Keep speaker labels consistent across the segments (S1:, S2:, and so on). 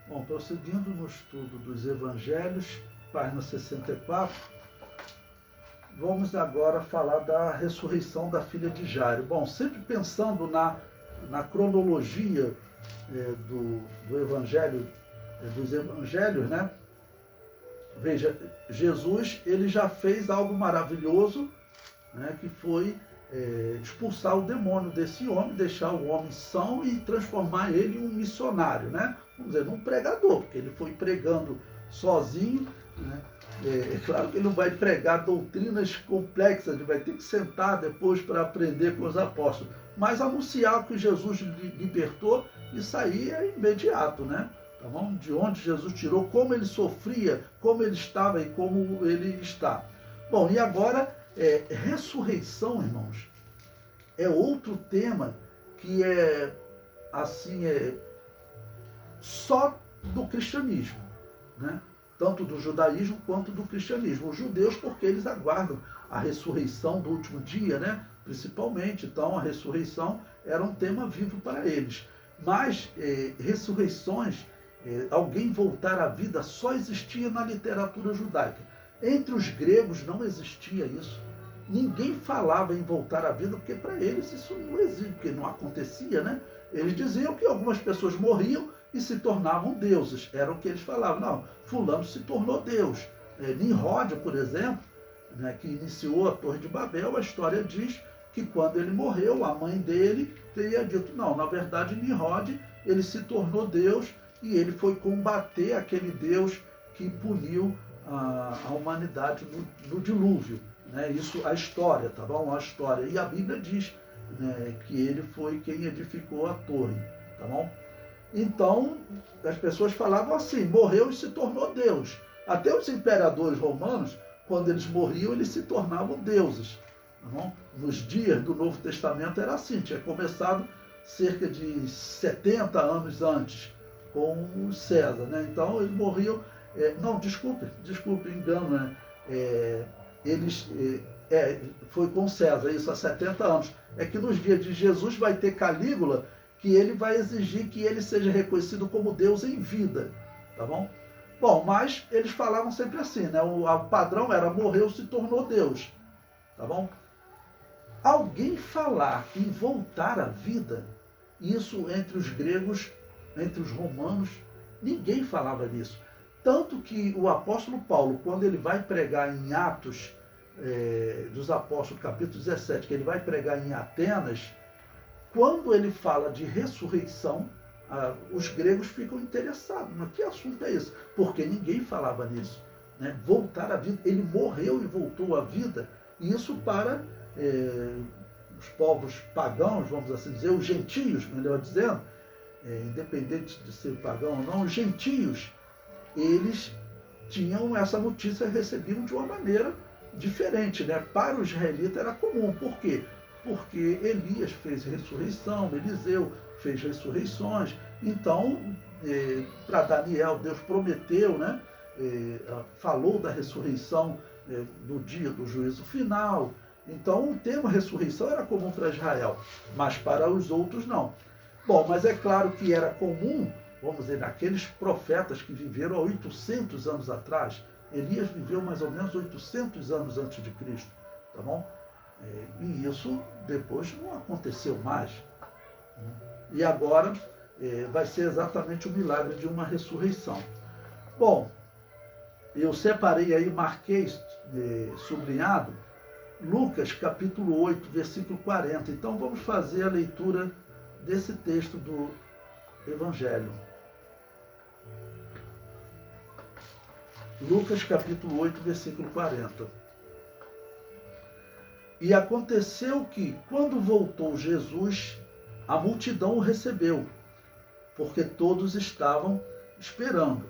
S1: Bom, prosseguindo no estudo dos Evangelhos, página 64, vamos agora falar da ressurreição da filha de Jairo. Bom, sempre pensando na cronologia do Evangelho, dos Evangelhos, né? Veja, Jesus ele já fez algo maravilhoso, né, que foi expulsar o demônio desse homem, deixar o homem são e transformar ele em um missionário, né? Vamos dizer, num pregador, porque ele foi pregando sozinho, né? É claro que ele não vai pregar doutrinas complexas, ele vai ter que sentar depois para aprender com os apóstolos, mas anunciar o que Jesus libertou, isso aí é imediato, né? Tá bom? De onde Jesus tirou, como ele sofria, como ele estava e como ele está. Bom, e agora, ressurreição, irmãos, é outro tema que só do cristianismo, né? Tanto do judaísmo quanto do cristianismo. Os judeus, porque eles aguardam a ressurreição do último dia, né? Principalmente. Então, a ressurreição era um tema vivo para eles. Mas ressurreições, alguém voltar à vida, só existia na literatura judaica. Entre os gregos não existia isso. Ninguém falava em voltar à vida, porque para eles isso não existe, porque não acontecia, né? Eles diziam que algumas pessoas morriam e se tornavam deuses. Era o que eles falavam. Não, fulano se tornou Deus. Nimrod, por exemplo, né, que iniciou a Torre de Babel, a história diz que quando ele morreu, a mãe dele teria dito, não, na verdade Nimrod, ele se tornou Deus e ele foi combater aquele Deus que puniu a humanidade no dilúvio. Né? Isso, a história, tá bom? A história. E a Bíblia diz, né, que ele foi quem edificou a torre, tá bom? Então, as pessoas falavam assim, morreu e se tornou Deus. Até os imperadores romanos, quando eles morriam, eles se tornavam deuses. Tá bom? Nos dias do Novo Testamento era assim, tinha começado cerca de 70 anos antes, com o César. Né? Então, eles morriam... não, desculpe, engano, né? Foi com César, isso há 70 anos. É que nos dias de Jesus vai ter Calígula, que ele vai exigir que ele seja reconhecido como Deus em vida, tá bom? Bom, mas eles falavam sempre assim, né? O padrão era morreu, se tornou Deus, tá bom? Alguém falar em voltar à vida, isso entre os gregos, entre os romanos, ninguém falava nisso. Tanto que o apóstolo Paulo, quando ele vai pregar em Atos dos Apóstolos, capítulo 17, que ele vai pregar em Atenas, quando ele fala de ressurreição, os gregos ficam interessados. Mas que assunto é esse? Porque ninguém falava nisso. Né? Voltar à vida. Ele morreu e voltou à vida. E isso para os povos pagãos, vamos assim dizer, os gentios, melhor dizendo, independente de ser pagão ou não, os gentios, eles tinham essa notícia, recebiam de uma maneira diferente. Né? Para o israelita era comum. Por quê? Porque Elias fez ressurreição, Eliseu fez ressurreições. Então, para Daniel, Deus prometeu, né? Falou da ressurreição no dia do juízo final. Então, o termo ressurreição era comum para Israel, mas para os outros não. Bom, mas é claro que era comum, vamos dizer, naqueles profetas que viveram há 800 anos atrás. Elias viveu mais ou menos 800 anos antes de Cristo, tá bom? E isso depois não aconteceu mais. E agora vai ser exatamente o milagre de uma ressurreição. Bom, eu separei aí, marquei, sublinhado, Lucas capítulo 8, versículo 40. Então vamos fazer a leitura desse texto do Evangelho. Lucas capítulo 8, versículo 40. E aconteceu que, quando voltou Jesus, a multidão o recebeu, porque todos estavam esperando.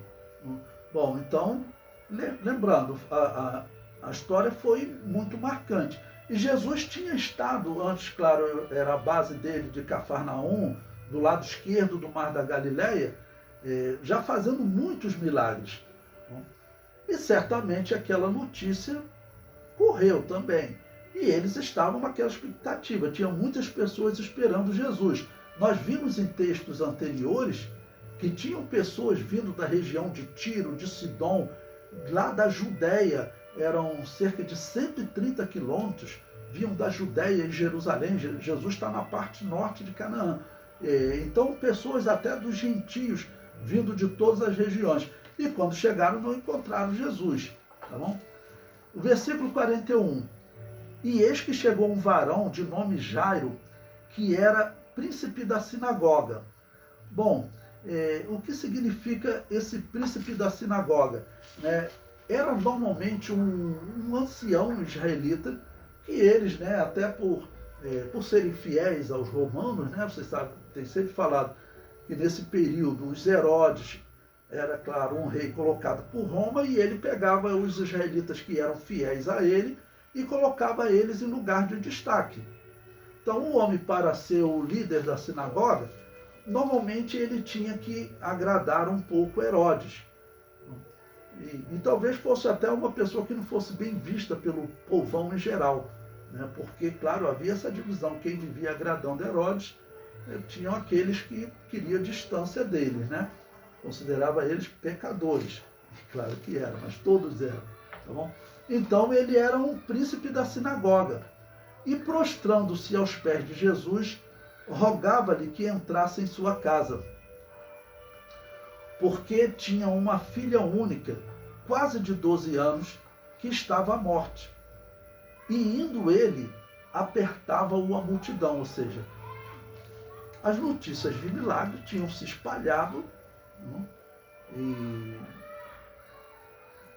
S1: Bom, então, lembrando, a história foi muito marcante. E Jesus tinha estado, antes, claro, era a base dele de Cafarnaum, do lado esquerdo do Mar da Galileia, já fazendo muitos milagres. E certamente aquela notícia correu também. E eles estavam naquela expectativa. Tinha muitas pessoas esperando Jesus. Nós vimos em textos anteriores que tinham pessoas vindo da região de Tiro, de Sidom, lá da Judéia, eram cerca de 130 quilômetros, vinham da Judéia e Jerusalém. Jesus está na parte norte de Canaã. Então, pessoas até dos gentios, vindo de todas as regiões. E quando chegaram, não encontraram Jesus. Tá bom? O versículo 41. E eis que chegou um varão de nome Jairo, que era príncipe da sinagoga. Bom, o que significa esse príncipe da sinagoga? Era normalmente um ancião israelita, que eles, até por serem fiéis aos romanos, vocês sabem, tem sempre falado que nesse período os Herodes era, claro, um rei colocado por Roma, e ele pegava os israelitas que eram fiéis a ele e colocava eles em lugar de destaque. Então, o homem, para ser o líder da sinagoga, normalmente ele tinha que agradar um pouco Herodes. E talvez fosse até uma pessoa que não fosse bem vista pelo povão em geral, porque, claro, havia essa divisão. Quem vivia agradando Herodes, tinham aqueles que queriam distância deles, considerava eles pecadores. Claro que eram, mas todos eram. Tá bom? Então ele era um príncipe da sinagoga. E prostrando-se aos pés de Jesus, rogava-lhe que entrasse em sua casa, porque tinha uma filha única, quase de 12 anos, que estava à morte. E indo ele, apertava-o a multidão, ou seja, as notícias de milagre tinham se espalhado,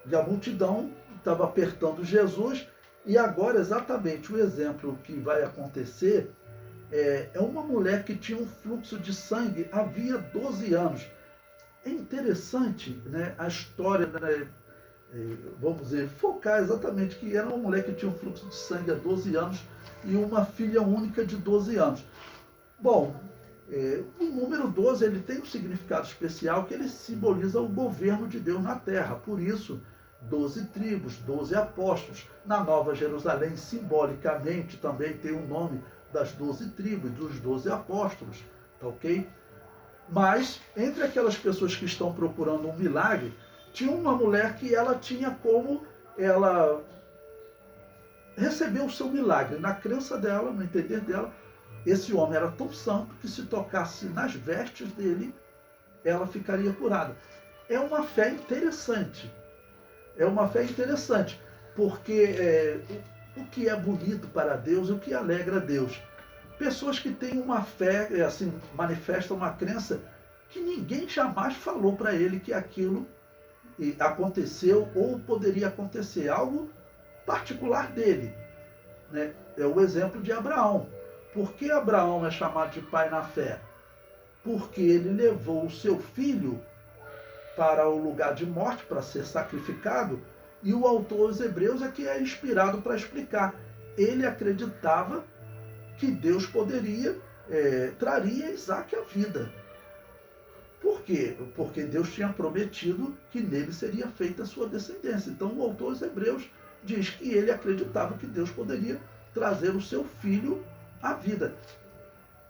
S1: e a multidão estava apertando Jesus. E agora, exatamente o exemplo que vai acontecer é uma mulher que tinha um fluxo de sangue havia 12 anos. É interessante, a história, vamos dizer, focar exatamente que era uma mulher que tinha um fluxo de sangue há 12 anos e uma filha única de 12 anos. Bom, o número 12 ele tem um significado especial, que ele simboliza o governo de Deus na terra. Por isso, 12 tribos, 12 apóstolos. Na Nova Jerusalém, simbolicamente, também tem o nome das 12 tribos, dos 12 apóstolos. Tá ok? Mas, entre aquelas pessoas que estão procurando um milagre, tinha uma mulher que ela tinha como ela recebeu o seu milagre. Na crença dela, no entender dela, esse homem era tão santo que se tocasse nas vestes dele, ela ficaria curada. É uma fé interessante. É uma fé interessante, porque o que é bonito para Deus, o que alegra Deus. Pessoas que têm uma fé, assim, manifestam uma crença que ninguém jamais falou para ele que aquilo aconteceu ou poderia acontecer, algo particular dele. É o exemplo de Abraão. Por que Abraão é chamado de pai na fé? Porque ele levou o seu filho para o lugar de morte, para ser sacrificado, e o autor aos Hebreus é que é inspirado para explicar. Ele acreditava que Deus traria Isaac à vida. Por quê? Porque Deus tinha prometido que nele seria feita a sua descendência. Então o autor aos Hebreus diz que ele acreditava que Deus poderia trazer o seu filho à vida.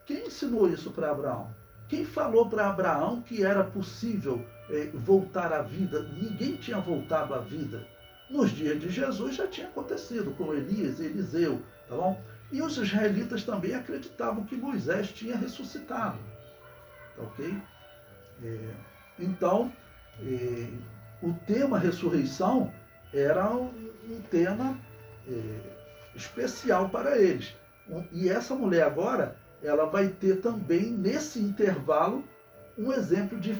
S1: Quem ensinou isso para Abraão? Quem falou para Abraão que era possível voltar à vida? Ninguém tinha voltado à vida. Nos dias de Jesus já tinha acontecido com Elias e Eliseu, tá bom? E os israelitas também acreditavam que Moisés tinha ressuscitado, tá ok? Então, o tema ressurreição era um tema especial para eles. E essa mulher agora, ela vai ter também, nesse intervalo, um exemplo de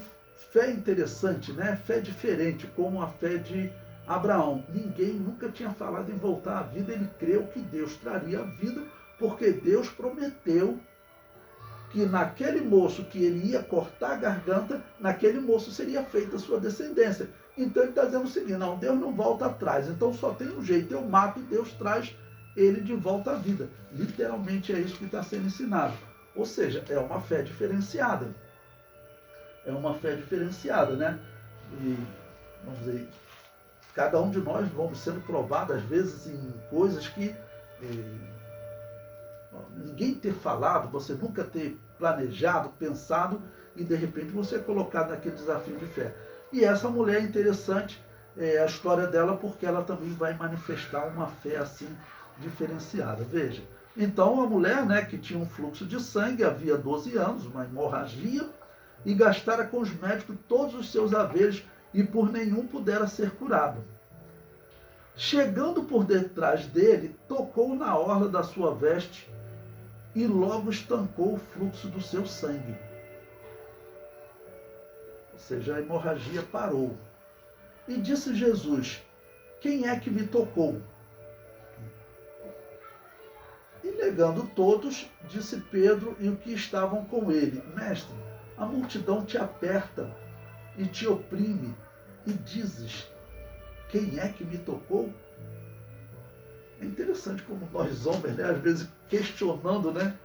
S1: fé interessante, fé diferente, como a fé de Abraão. Ninguém nunca tinha falado em voltar à vida, ele creu que Deus traria a vida, porque Deus prometeu que naquele moço que ele ia cortar a garganta, naquele moço seria feita a sua descendência. Então ele está dizendo o seguinte: não, Deus não volta atrás, então só tem um jeito, eu mato e Deus traz ele de volta à vida. Literalmente é isso que está sendo ensinado. Ou seja, é uma fé diferenciada. É uma fé diferenciada, E, vamos dizer, cada um de nós vamos sendo provados, às vezes, em coisas que ninguém ter falado, você nunca ter planejado, pensado, e de repente você é colocado naquele desafio de fé. E essa mulher é interessante, a história dela, porque ela também vai manifestar uma fé assim diferenciada. Veja, então a mulher, né, que tinha um fluxo de sangue, havia 12 anos, uma hemorragia, e gastara com os médicos todos os seus haveres, e por nenhum pudera ser curado. Chegando por detrás dele, tocou na orla da sua veste, e logo estancou o fluxo do seu sangue. Ou seja, a hemorragia parou. E disse Jesus: quem é que me tocou? E negando todos, disse Pedro e os que estavam com ele: mestre, a multidão te aperta e te oprime, e dizes: quem é que me tocou? É interessante como nós homens, né, às vezes questionando, né,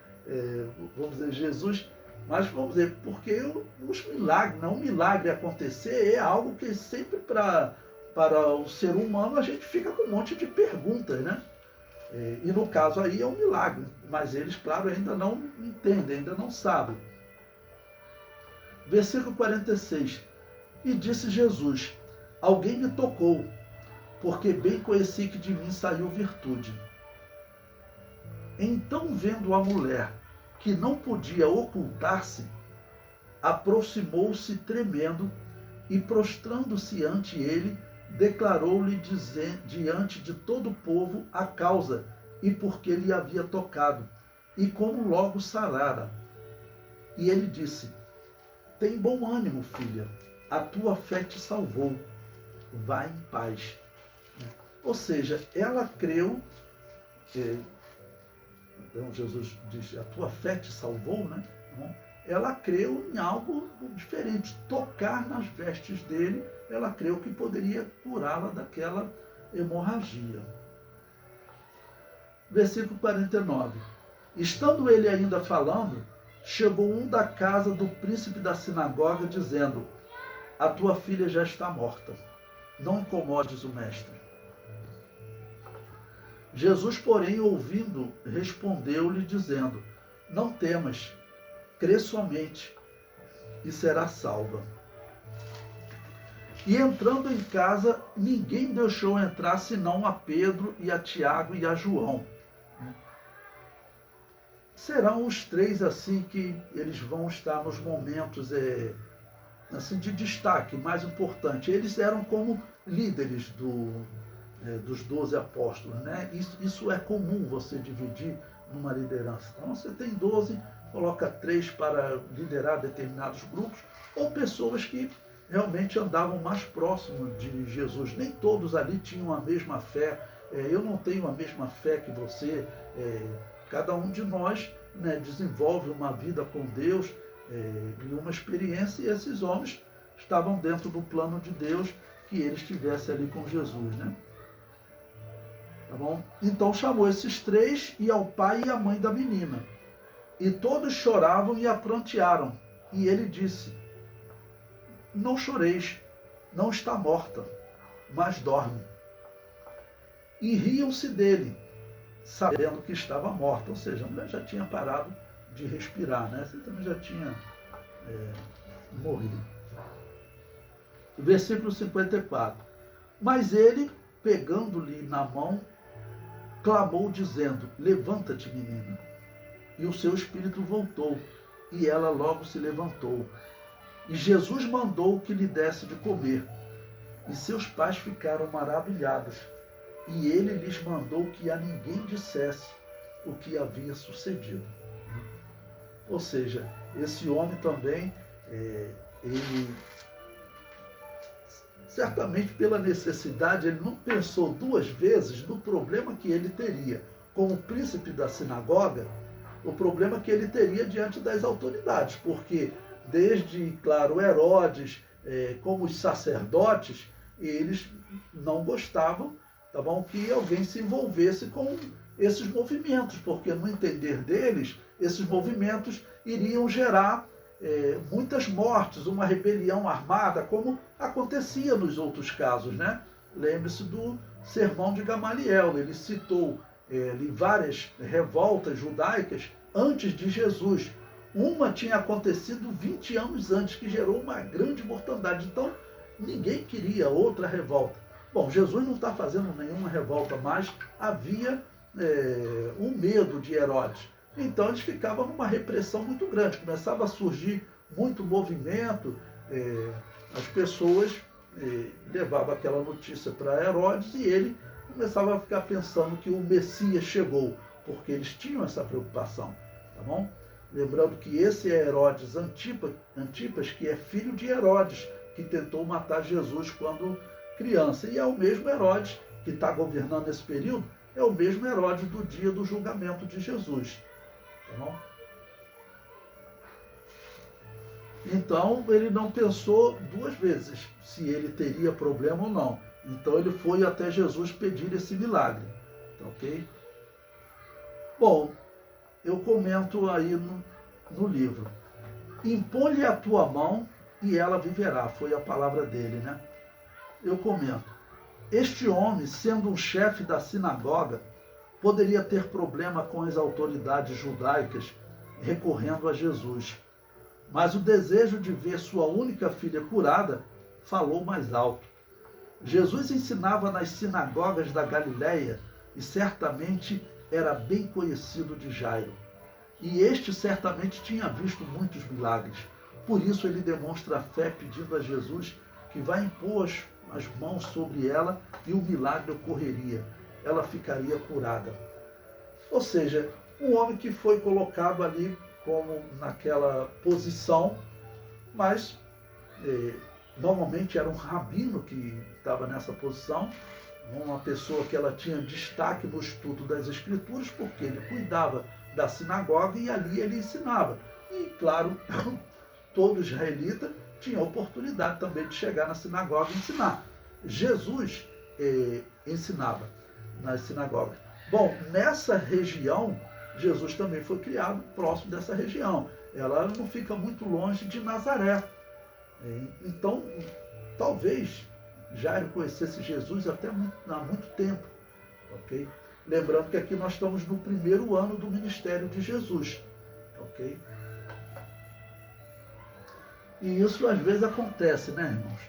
S1: vamos dizer, Jesus, mas vamos dizer, porque os milagres, não, um milagre acontecer é algo que sempre para o ser humano a gente fica com um monte de perguntas, né? E no caso aí é um milagre, mas eles, claro, ainda não entendem, ainda não sabem. Versículo 46. E disse Jesus: alguém me tocou, porque bem conheci que de mim saiu virtude. Então, vendo a mulher que não podia ocultar-se, aproximou-se tremendo e, prostrando-se ante ele, declarou-lhe diante de todo o povo a causa e por que lhe havia tocado, e como logo sarara. E ele disse: tem bom ânimo, filha, a tua fé te salvou, vá em paz. Ou seja, ela creu, então Jesus diz: a tua fé te salvou, né? Ela creu em algo diferente, tocar nas vestes dele, ela creu que poderia curá-la daquela hemorragia. Versículo 49. Estando ele ainda falando, chegou um da casa do príncipe da sinagoga, dizendo: a tua filha já está morta, não incomodes o mestre. Jesus, porém, ouvindo, respondeu-lhe, dizendo: não temas, crê somente, e será salva. E entrando em casa, ninguém deixou entrar senão a Pedro e a Tiago e a João. Serão os três assim que eles vão estar nos momentos assim, de destaque, mais importante. Eles eram como líderes dos 12 apóstolos, né? Isso é comum, você dividir numa liderança. Então você tem 12, coloca 3 para liderar determinados grupos, ou pessoas que realmente andavam mais próximo de Jesus. Nem todos ali tinham a mesma fé. Eu não tenho a mesma fé que você. Cada um de nós, né, desenvolve uma vida com Deus e uma experiência, e esses homens estavam dentro do plano de Deus que ele estivesse ali com Jesus, né? Tá bom? Então chamou esses 3 e ao pai e à mãe da menina. E todos choravam e a prantearam. E ele disse: não choreis, não está morta, mas dorme. E riam-se dele, sabendo que estava morta. Ou seja, a mulher já tinha parado de respirar, né? Você também já tinha morrido. Versículo 54. Mas ele, pegando-lhe na mão, clamou, dizendo: levanta-te, menina. E o seu espírito voltou, e ela logo se levantou. E Jesus mandou que lhe desse de comer. E seus pais ficaram maravilhados. E ele lhes mandou que a ninguém dissesse o que havia sucedido. Ou seja, esse homem também, ele, certamente pela necessidade, ele não pensou 2 vezes no problema que ele teria como príncipe da sinagoga, o problema que ele teria diante das autoridades, porque desde, claro, Herodes, como os sacerdotes, eles não gostavam, tá bom, que alguém se envolvesse com esses movimentos, porque no entender deles, esses movimentos iriam gerar muitas mortes, uma rebelião armada, como acontecia nos outros casos, né? Lembre-se do sermão de Gamaliel, ele citou várias revoltas judaicas antes de Jesus, Uma tinha acontecido 20 anos antes, que gerou uma grande mortandade. Então, ninguém queria outra revolta. Bom, Jesus não está fazendo nenhuma revolta, mas havia um medo de Herodes. Então, eles ficavam numa repressão muito grande. Começava a surgir muito movimento, as pessoas levavam aquela notícia para Herodes e ele começava a ficar pensando que o Messias chegou, porque eles tinham essa preocupação, tá bom? Lembrando que esse é Herodes Antipas, que é filho de Herodes, que tentou matar Jesus quando criança. E é o mesmo Herodes que está governando esse período, é o mesmo Herodes do dia do julgamento de Jesus. Tá bom? Então, ele não pensou duas vezes se ele teria problema ou não. Então, ele foi até Jesus pedir esse milagre. Tá, ok? Bom, eu comento aí no livro. Impõe-lhe a tua mão e ela viverá. Foi a palavra dele, né? Eu comento. Este homem, sendo um chefe da sinagoga, poderia ter problema com as autoridades judaicas recorrendo a Jesus. Mas o desejo de ver sua única filha curada falou mais alto. Jesus ensinava nas sinagogas da Galiléia e certamente era bem conhecido de Jairo. E este certamente tinha visto muitos milagres. Por isso ele demonstra fé pedindo a Jesus que vai impor as mãos sobre ela e o milagre ocorreria. Ela ficaria curada. Ou seja, um homem que foi colocado ali como naquela posição, mas normalmente era um rabino que estava nessa posição, uma pessoa que ela tinha destaque no estudo das Escrituras, porque ele cuidava da sinagoga e ali ele ensinava. E, claro, todo israelita tinha a oportunidade também de chegar na sinagoga e ensinar. Jesus ensinava nas sinagogas. Bom, nessa região, Jesus também foi criado próximo dessa região. Ela não fica muito longe de Nazaré. Então, talvez Jairo conhecesse Jesus até há muito tempo. Okay? Lembrando que aqui nós estamos no primeiro ano do ministério de Jesus. Okay? E isso às vezes acontece, né, irmãos?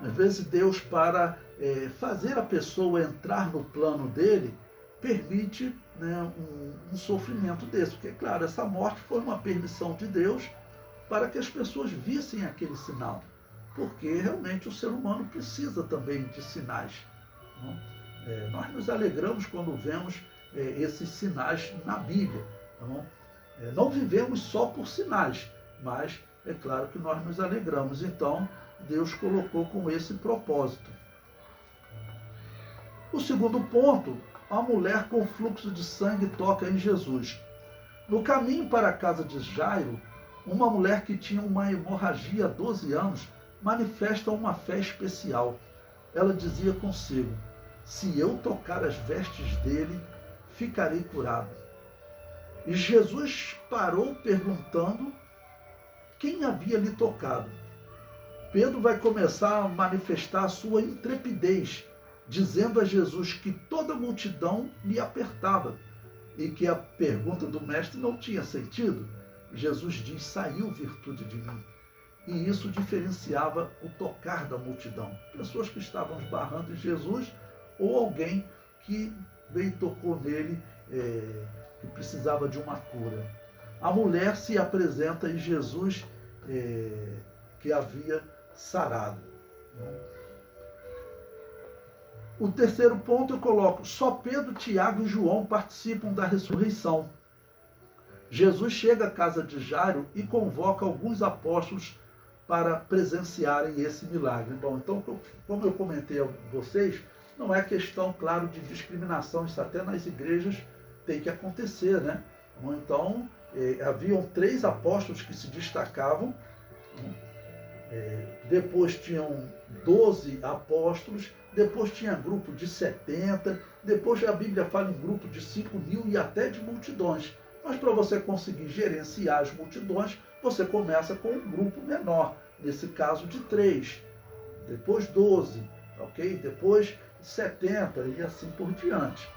S1: Às vezes Deus, para fazer a pessoa entrar no plano dele, permite, né, um sofrimento desse. Porque, claro, essa morte foi uma permissão de Deus para que as pessoas vissem aquele sinal. Porque realmente o ser humano precisa também de sinais. Não? Nós nos alegramos quando vemos esses sinais na Bíblia. Não vivemos só por sinais, mas é claro que nós nos alegramos. Então, Deus colocou com esse propósito. O segundo ponto, a mulher com fluxo de sangue toca em Jesus. No caminho para a casa de Jairo, uma mulher que tinha uma hemorragia há 12 anos manifesta uma fé especial. Ela dizia consigo: se eu tocar as vestes dele, ficarei curado. E Jesus parou perguntando quem havia lhe tocado. Pedro vai começar a manifestar a sua intrepidez, dizendo a Jesus que toda a multidão lhe apertava e que a pergunta do mestre não tinha sentido. Jesus diz: saiu virtude de mim. E isso diferenciava o tocar da multidão. Pessoas que estavam esbarrando em Jesus ou alguém que veio e tocou nele, que precisava de uma cura. A mulher se apresenta e Jesus que havia sarado. O terceiro ponto eu coloco: só Pedro, Tiago e João participam da ressurreição. Jesus chega à casa de Jairo e convoca alguns apóstolos para presenciarem esse milagre. Bom, então, como eu comentei a vocês, não é questão, claro, de discriminação. Isso até nas igrejas tem que acontecer, né? Então, haviam 3 apóstolos que se destacavam. Depois tinham 12 apóstolos, depois tinha grupo de 70, depois a Bíblia fala em grupo de 5.000 e até de multidões. Mas para você conseguir gerenciar as multidões, você começa com um grupo menor, nesse caso de 3, depois 12, ok? Depois 70 e assim por diante.